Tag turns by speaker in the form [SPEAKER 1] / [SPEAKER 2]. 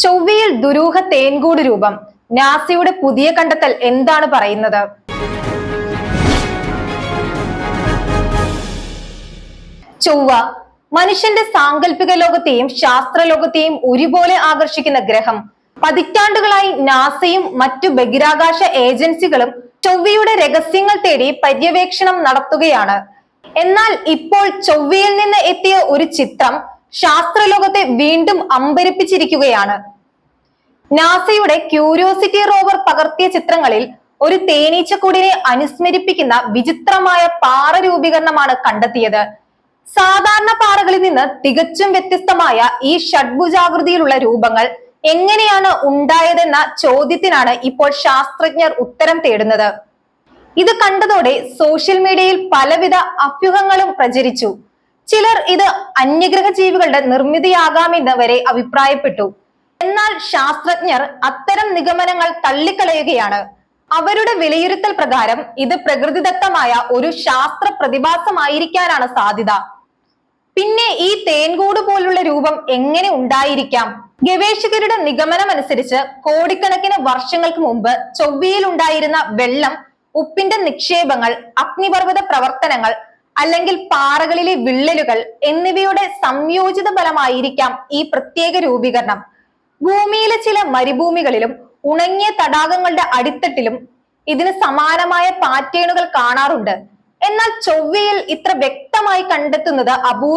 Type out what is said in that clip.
[SPEAKER 1] ചൊവ്വയിൽ ദുരൂഹ തേൻകൂട് രൂപം. നാസയുടെ പുതിയ കണ്ടെത്തൽ എന്താണ് പറയുന്നത്? ചൊവ്വ മനുഷ്യന്റെ സാങ്കല്പിക ലോകത്തെയും ശാസ്ത്രലോകത്തെയും ഒരുപോലെ ആകർഷിക്കുന്ന ഗ്രഹം. പതിറ്റാണ്ടുകളായി നാസയും മറ്റു ബഹിരാകാശ ഏജൻസികളും ചൊവ്വയുടെ രഹസ്യങ്ങൾ തേടി പര്യവേക്ഷണം നടത്തുകയാണ്. എന്നാൽ ഇപ്പോൾ ചൊവ്വയിൽ നിന്ന് എത്തിയ ഒരു ചിത്രം ശാസ്ത്രലോകത്തെ വീണ്ടും അമ്പരിപ്പിച്ചിരിക്കുകയാണ്. നാസയുടെ ക്യൂരിയോസിറ്റി റോവർ പകർത്തിയ ചിത്രങ്ങളിൽ ഒരു തേനീച്ചക്കൂടിനെ അനുസ്മരിപ്പിക്കുന്ന വിചിത്രമായ പാറ രൂപീകരണമാണ് കണ്ടെത്തിയത്. സാധാരണ പാറകളിൽ നിന്ന് തികച്ചും വ്യത്യസ്തമായ ഈ ഷഡ്ഭുജാകൃതിയിലുള്ള രൂപങ്ങൾ എങ്ങനെയാണ് ഉണ്ടായതെന്ന ചോദ്യത്തിനാണ് ഇപ്പോൾ ശാസ്ത്രജ്ഞർ ഉത്തരം തേടുന്നത്. ഇത് കണ്ടതോടെ സോഷ്യൽ മീഡിയയിൽ പലവിധ അഭ്യൂഹങ്ങളും പ്രചരിച്ചു. ചിലർ ഇത് അന്യഗ്രഹ ജീവികളുടെ നിർമ്മിതിയാകാമെന്ന് വരെ അഭിപ്രായപ്പെട്ടു. എന്നാൽ ശാസ്ത്രജ്ഞർ അത്തരം നിഗമനങ്ങൾ തള്ളിക്കളയുകയാണ്. അവരുടെ വിലയിരുത്തൽ പ്രകാരം ഇത് പ്രകൃതിദത്തമായ ഒരു ശാസ്ത്ര പ്രതിഭാസമായിരിക്കാനാണ് സാധ്യത. പിന്നെ ഈ തേൻകൂട് പോലുള്ള രൂപം എങ്ങനെ ഉണ്ടായിരിക്കാം? ഗവേഷകരുടെ നിഗമനമനുസരിച്ച് കോടിക്കണക്കിന് വർഷങ്ങൾക്ക് മുമ്പ് ചൊവ്വയിൽ ഉണ്ടായിരുന്ന വെള്ളം, ഉപ്പിന്റെ നിക്ഷേപങ്ങൾ, അഗ്നിപർവ്വത പ്രവർത്തനങ്ങൾ അല്ലെങ്കിൽ പാറകളിലെ വിള്ളലുകൾ എന്നിവയുടെ സംയോജിത ഫലമായിരിക്കാം ഈ പ്രത്യേക രൂപീകരണം. ഭൂമിയിലെ ചില മരുഭൂമികളിലും ഉണങ്ങിയ തടാകങ്ങളുടെ അടിത്തട്ടിലും ഇതിന് സമാനമായ പാറ്റേണുകൾ കാണാറുണ്ട്. എന്നാൽ ചൊവ്വയിൽ ഇത്ര വ്യക്തമായി കണ്ടെത്തുന്നത് അപൂർവം.